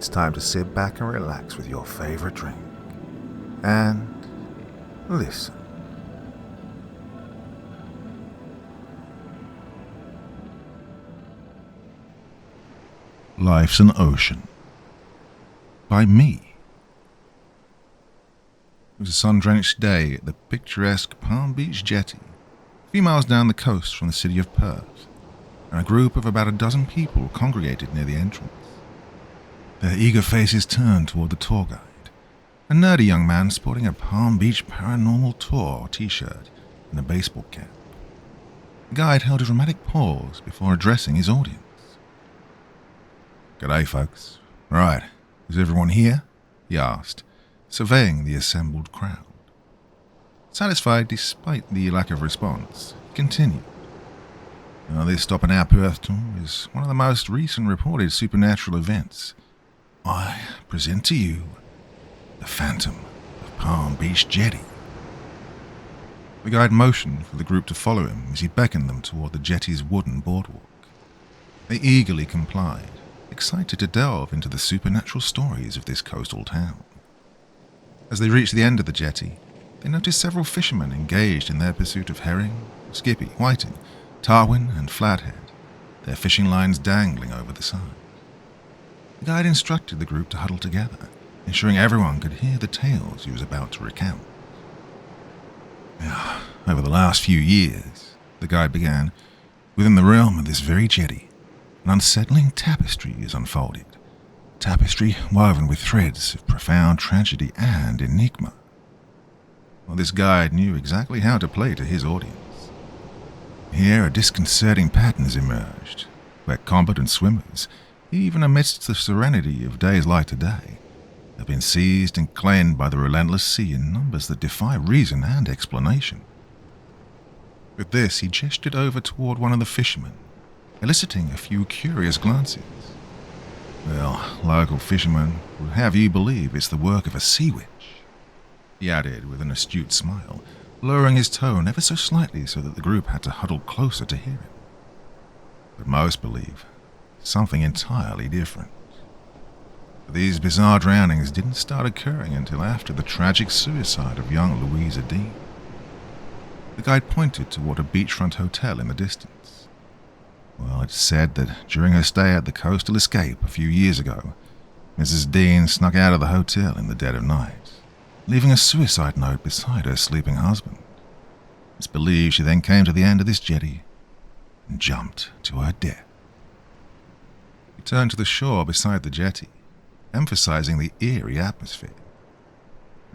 it's time to sit back and relax with your favorite drink. And listen. Life's an Ocean by me. It was a sun-drenched day at the picturesque Palm Beach jetty, a few miles down the coast from the city of Perth, and a group of about a dozen people congregated near the entrance. Their eager faces turned toward the tour guide, a nerdy young man sporting a Palm Beach Paranormal Tour t-shirt and a baseball cap. The guide held a dramatic pause before addressing his audience. "G'day, folks. Right, is everyone here?" he asked, surveying the assembled crowd. Satisfied despite the lack of response, he continued. This Stop in Our Perth tour is one of the most recent reported supernatural events. I present to you the Phantom of Palm Beach Jetty. The guide motioned for the group to follow him as he beckoned them toward the jetty's wooden boardwalk. They eagerly complied, excited to delve into the supernatural stories of this coastal town. As they reached the end of the jetty, they noticed several fishermen engaged in their pursuit of herring, skippy, whiting, tarwin, and flathead, their fishing lines dangling over the side. The guide instructed the group to huddle together, ensuring everyone could hear the tales he was about to recount. Over the last few years, the guide began, within the realm of this very jetty, an unsettling tapestry is unfolded. Tapestry woven with threads of profound tragedy and enigma. Well, this guide knew exactly how to play to his audience. Here, a disconcerting patterns emerged, where competent swimmers, even amidst the serenity of days like today, have been seized and claimed by the relentless sea in numbers that defy reason and explanation. With this, he gestured over toward one of the fishermen, eliciting a few curious glances. "Well, local fishermen would have you believe it's the work of a sea witch," he added with an astute smile, lowering his tone ever so slightly so that the group had to huddle closer to hear him. But most believe something entirely different. These bizarre drownings didn't start occurring until after the tragic suicide of young Louisa Dean. The guide pointed toward a beachfront hotel in the distance. Well, it's said that during her stay at the Coastal Escape a few years ago, Mrs. Dean snuck out of the hotel in the dead of night, leaving a suicide note beside her sleeping husband. It's believed she then came to the end of this jetty and jumped to her death. He turned to the shore beside the jetty, emphasizing the eerie atmosphere.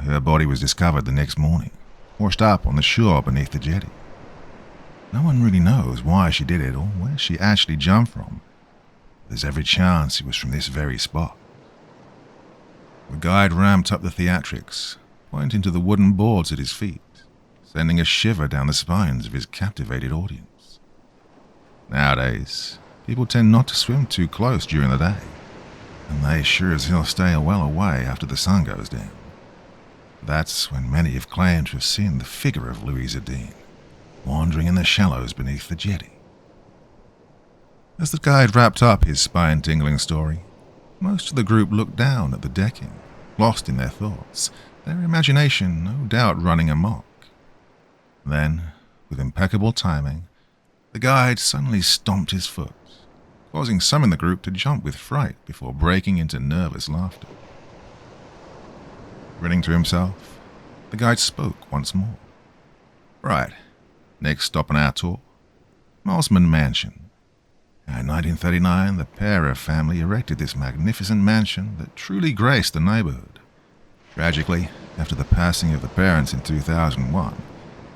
Her body was discovered the next morning, washed up on the shore beneath the jetty. No one really knows why she did it or where she actually jumped from. There's every chance it was from this very spot. The guide ramped up the theatrics, pointing to the wooden boards at his feet, sending a shiver down the spines of his captivated audience. Nowadays, people tend not to swim too close during the day, and they sure as hell stay well away after the sun goes down. That's when many have claimed to have seen the figure of Louisa Dean, wandering in the shallows beneath the jetty. As the guide wrapped up his spine-tingling story, most of the group looked down at the decking, lost in their thoughts, their imagination no doubt running amok. Then, with impeccable timing, the guide suddenly stomped his foot, causing some in the group to jump with fright before breaking into nervous laughter. Grinning to himself, the guide spoke once more. "Right, next stop on our tour, Mosman Mansion. In 1939, the Pier family erected this magnificent mansion that truly graced the neighborhood. Tragically, after the passing of the parents in 2001,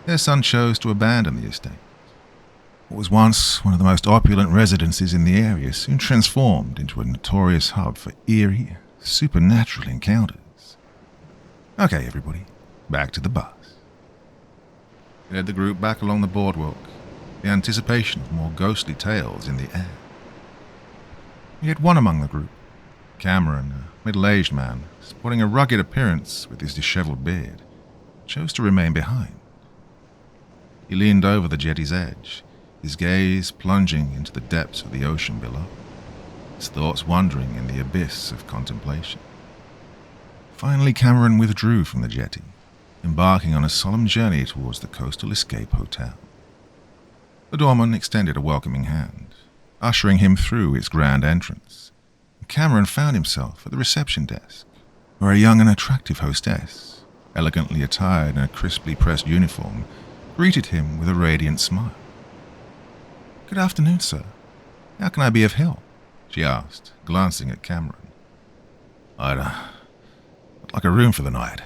their son chose to abandon the estate. What was once one of the most opulent residences in the area soon transformed into a notorious hub for eerie, supernatural encounters. Okay, everybody, back to the bus." He led the group back along the boardwalk, the anticipation of more ghostly tales in the air. Yet one among the group, Cameron, a middle-aged man, sporting a rugged appearance with his disheveled beard, chose to remain behind. He leaned over the jetty's edge, his gaze plunging into the depths of the ocean below. his thoughts wandering in the abyss of contemplation. Finally, Cameron withdrew from the jetty, embarking on a solemn journey towards the Coastal Escape Hotel. The doorman extended a welcoming hand, ushering him through its grand entrance. Cameron found himself at the reception desk, where a young and attractive hostess, elegantly attired in a crisply pressed uniform, greeted him with a radiant smile. "Good afternoon, sir. How can I be of help?" she asked, glancing at Cameron. "I'd like a room for the night,"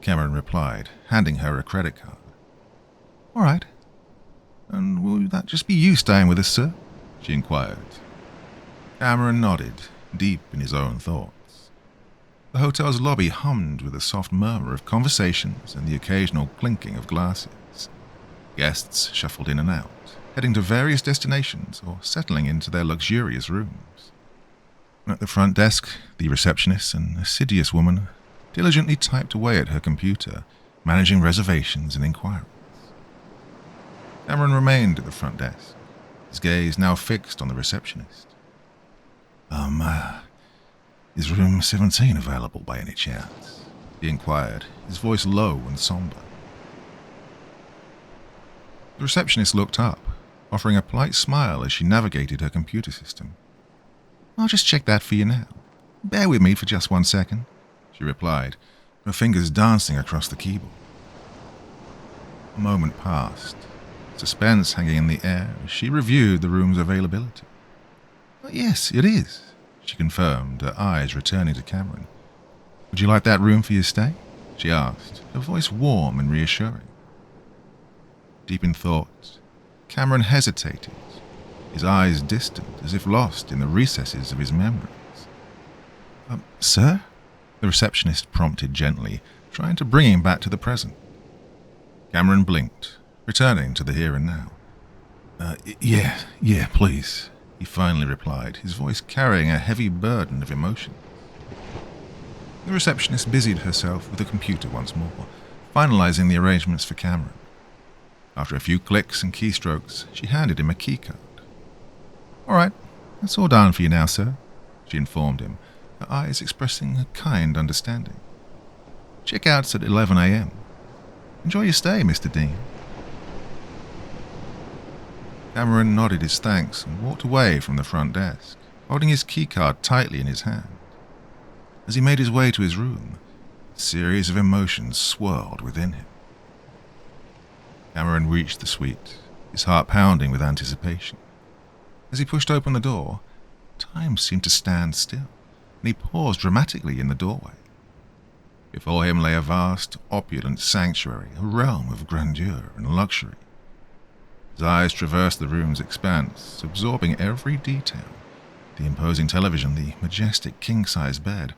Cameron replied, handing her a credit card. "All right. And will that just be you staying with us, sir?" she inquired. Cameron nodded, deep in his own thoughts. The hotel's lobby hummed with a soft murmur of conversations and the occasional clinking of glasses. Guests shuffled in and out, heading to various destinations or settling into their luxurious rooms. At the front desk, the receptionist, an assiduous woman, diligently typed away at her computer, managing reservations and inquiries. Cameron remained at the front desk, his gaze now fixed on the receptionist. Is room 17 available by any chance?" he inquired, his voice low and somber. The receptionist looked up, offering a polite smile as she navigated her computer system. "I'll just check that for you now. Bear with me for just 1 second," she replied, her fingers dancing across the keyboard. A moment passed, suspense hanging in the air as she reviewed the room's availability. "Yes, it is," she confirmed, her eyes returning to Cameron. "Would you like that room for your stay?" she asked, her voice warm and reassuring. Deep in thought, Cameron hesitated, his eyes distant as if lost in the recesses of his memories. "Sir?" the receptionist prompted gently, trying to bring him back to the present. Cameron blinked, returning to the here and now. Yeah, please," he finally replied, his voice carrying a heavy burden of emotion. The receptionist busied herself with the computer once more, finalizing the arrangements for Cameron. After a few clicks and keystrokes, she handed him a keycard. "All right, that's all done for you now, sir," she informed him, her eyes expressing a kind understanding. "Check-out's at 11 a.m. Enjoy your stay, Mr. Dean." Cameron nodded his thanks and walked away from the front desk, holding his keycard tightly in his hand. As he made his way to his room, a series of emotions swirled within him. Cameron reached the suite, his heart pounding with anticipation. As he pushed open the door, time seemed to stand still, and he paused dramatically in the doorway. Before him lay a vast, opulent sanctuary, a realm of grandeur and luxury. His eyes traversed the room's expanse, absorbing every detail, the imposing television, the majestic king-size bed,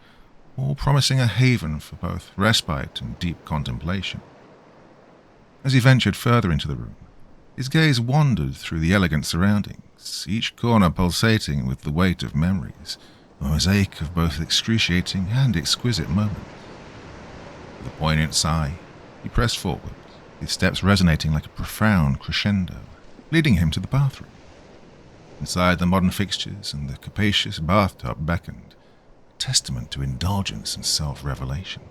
all promising a haven for both respite and deep contemplation. As he ventured further into the room, his gaze wandered through the elegant surroundings, each corner pulsating with the weight of memories, a mosaic of both excruciating and exquisite moments. With a poignant sigh, he pressed forward, his steps resonating like a profound crescendo, leading him to the bathroom. Inside, the modern fixtures and the capacious bathtub beckoned, a testament to indulgence and self-revelation.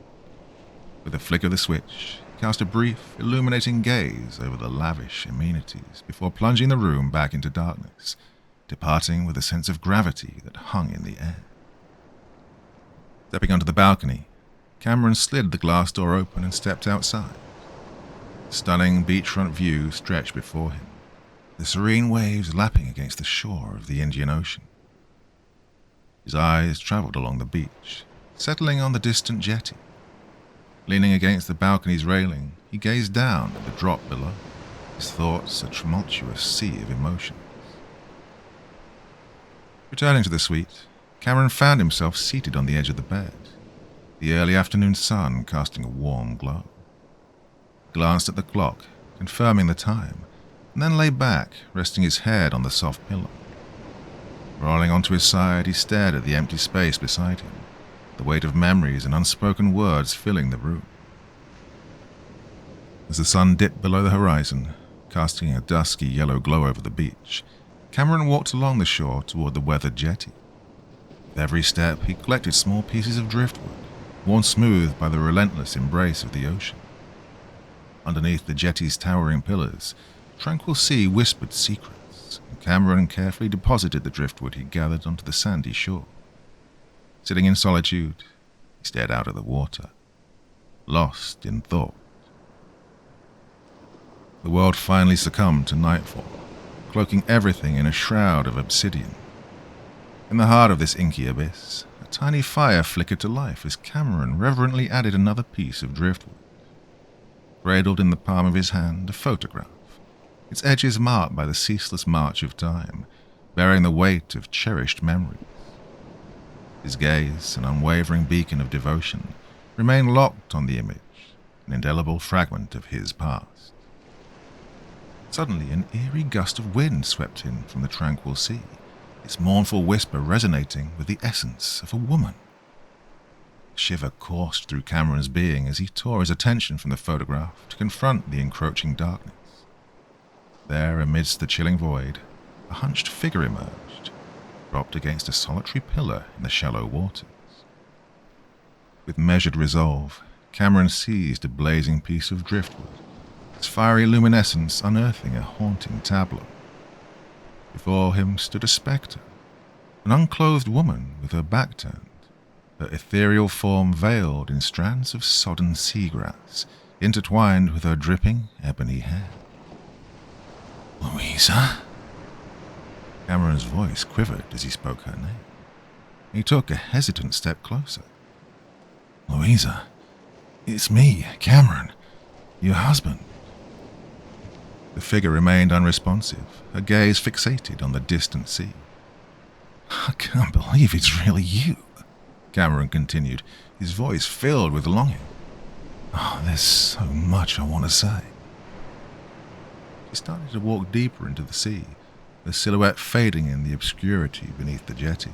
With a flick of the switch, he cast a brief, illuminating gaze over the lavish amenities before plunging the room back into darkness, departing with a sense of gravity that hung in the air. Stepping onto the balcony, Cameron slid the glass door open and stepped outside. The stunning beachfront view stretched before him, the serene waves lapping against the shore of the Indian Ocean. His eyes traveled along the beach, settling on the distant jetty. Leaning against the balcony's railing, he gazed down at the drop below, his thoughts a tumultuous sea of emotions. Returning to the suite, Cameron found himself seated on the edge of the bed, the early afternoon sun casting a warm glow. He glanced at the clock, confirming the time, and then lay back, resting his head on the soft pillow. Rolling onto his side, he stared at the empty space beside him, the weight of memories and unspoken words filling the room. As the sun dipped below the horizon, casting a dusky yellow glow over the beach, Cameron walked along the shore toward the weathered jetty. With every step, he collected small pieces of driftwood, worn smooth by the relentless embrace of the ocean. Underneath the jetty's towering pillars, the tranquil sea whispered secrets, and Cameron carefully deposited the driftwood he gathered onto the sandy shore. Sitting in solitude, he stared out at the water, lost in thought. The world finally succumbed to nightfall, cloaking everything in a shroud of obsidian. In the heart of this inky abyss, a tiny fire flickered to life as Cameron reverently added another piece of driftwood. Cradled in the palm of his hand, a photograph, its edges marked by the ceaseless march of time, bearing the weight of cherished memories. His gaze, an unwavering beacon of devotion, remained locked on the image, an indelible fragment of his past. Suddenly, an eerie gust of wind swept in from the tranquil sea, its mournful whisper resonating with the essence of a woman. A shiver coursed through Cameron's being as he tore his attention from the photograph to confront the encroaching darkness. There, amidst the chilling void, a hunched figure emerged, propped against a solitary pillar in the shallow waters. With measured resolve, Cameron seized a blazing piece of driftwood, its fiery luminescence unearthing a haunting tableau. Before him stood a spectre, an unclothed woman with her back turned, her ethereal form veiled in strands of sodden seagrass, intertwined with her dripping ebony hair. "Louisa?" Cameron's voice quivered as he spoke her name. He took a hesitant step closer. "Louisa, it's me, Cameron, your husband." The figure remained unresponsive, her gaze fixated on the distant sea. "I can't believe it's really you," Cameron continued, his voice filled with longing. "Oh, there's so much I want to say." She started to walk deeper into the sea, her silhouette fading in the obscurity beneath the jetty.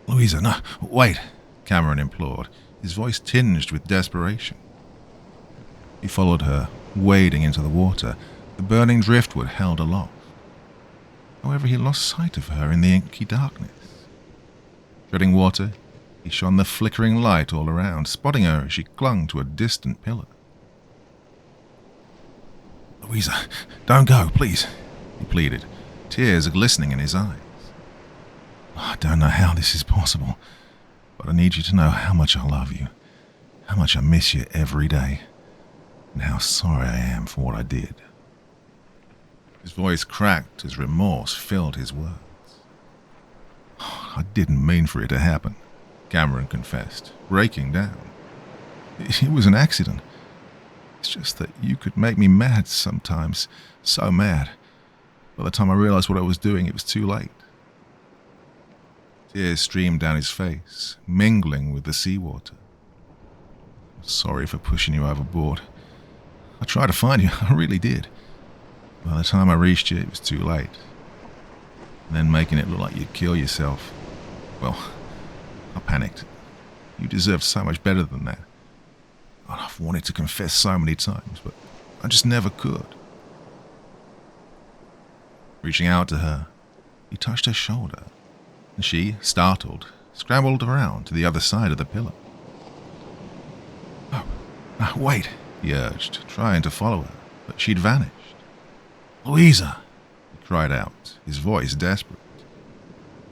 "Louisa, no, wait," Cameron implored, his voice tinged with desperation. He followed her, wading into the water, the burning driftwood held aloft. However, he lost sight of her in the inky darkness. Treading water, he shone the flickering light all around, spotting her as she clung to a distant pillar. "Louisa, don't go, please," he pleaded, tears glistening in his eyes. "I don't know how this is possible, but I need you to know how much I love you, how much I miss you every day, and how sorry I am for what I did." His voice cracked as remorse filled his words. "I didn't mean for it to happen," Cameron confessed, breaking down. "It was an accident. It's just that you could make me mad sometimes, so mad. By the time I realized what I was doing, it was too late." Tears streamed down his face, mingling with the seawater. "I'm sorry for pushing you overboard. I tried to find you, I really did. By the time I reached you, it was too late. And then making it look like you'd kill yourself. Well, I panicked. You deserved so much better than that. I've wanted to confess so many times, but I just never could." Reaching out to her, he touched her shoulder, and she, startled, scrambled around to the other side of the pillar. "Oh, no, wait," he urged, trying to follow her, but she'd vanished. "Louisa!" he cried out, his voice desperate.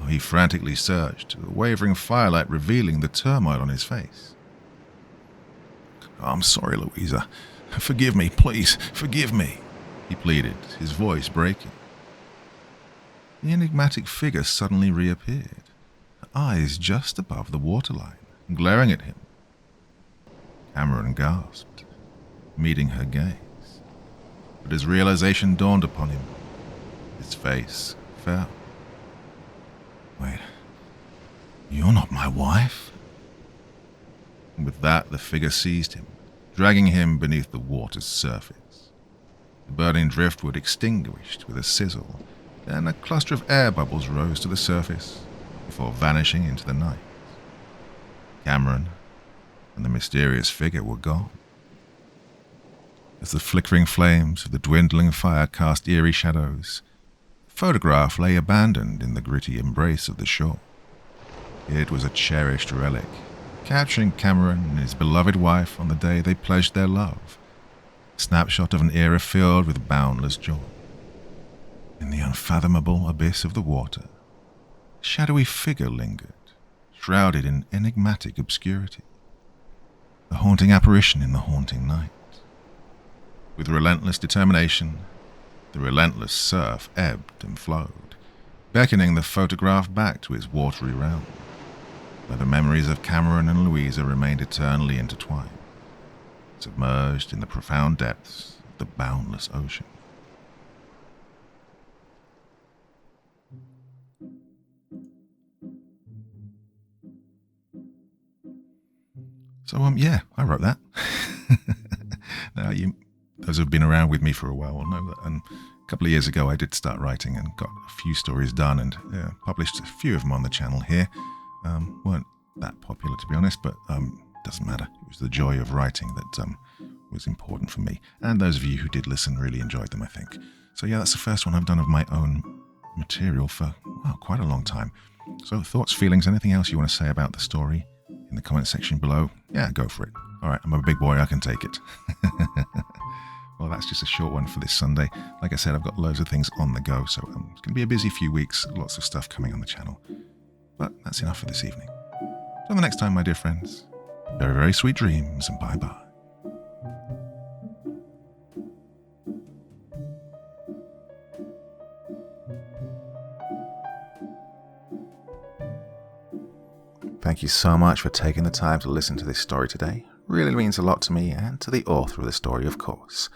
He frantically searched, the wavering firelight revealing the turmoil on his face. "I'm sorry, Louisa. Forgive me, please, forgive me," he pleaded, his voice breaking. The enigmatic figure suddenly reappeared, her eyes just above the waterline, glaring at him. Cameron gasped, meeting her gaze. But as realization dawned upon him, his face fell. "Wait, you're not my wife?" And with that, the figure seized him, dragging him beneath the water's surface. The burning driftwood extinguished with a sizzle, then a cluster of air bubbles rose to the surface before vanishing into the night. Cameron and the mysterious figure were gone. As the flickering flames of the dwindling fire cast eerie shadows, the photograph lay abandoned in the gritty embrace of the shore. It was a cherished relic, capturing Cameron and his beloved wife on the day they pledged their love. A snapshot of an era filled with boundless joy. In the unfathomable abyss of the water, a shadowy figure lingered, shrouded in enigmatic obscurity. A haunting apparition in the haunting night. With relentless determination, the relentless surf ebbed and flowed, beckoning the photograph back to its watery realm, where the memories of Cameron and Louisa remained eternally intertwined, submerged in the profound depths of the boundless ocean. So, yeah, I wrote that. Now, those who have been around with me for a while will know that a couple of years ago I did start writing and got a few stories done and published a few of them on the channel here. Weren't that popular, to be honest, but doesn't matter. It was the joy of writing that was important for me. And those of you who did listen really enjoyed them, I think. So, yeah, that's the first one I've done of my own material for, quite a long time. So, thoughts, feelings, anything else you want to say about the story? In the comment section below, yeah, go for it. All right, I'm a big boy, I can take it. Well, that's just a short one for this Sunday. Like I said, I've got loads of things on the go, so it's going to be a busy few weeks, lots of stuff coming on the channel. But that's enough for this evening. Till the next time, my dear friends, very, very sweet dreams, and bye-bye. Thank you so much for taking the time to listen to this story today. Really means a lot to me and to the author of the story, of course.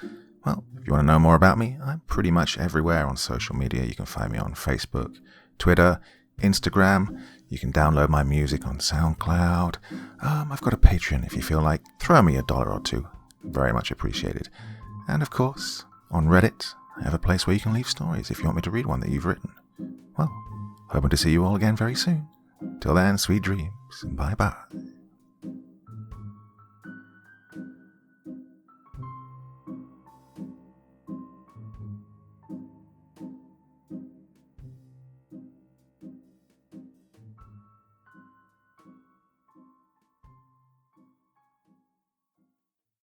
Well, if you want to know more about me, I'm pretty much everywhere on social media. You can find me on Facebook, Twitter, Instagram. You can download my music on SoundCloud. I've got a Patreon if you feel like. Throw me $1 or $2. Very much appreciated. And of course, on Reddit, I have a place where you can leave stories if you want me to read one that you've written. Well, hoping to see you all again very soon. Till then, sweet dreams, and bye-bye.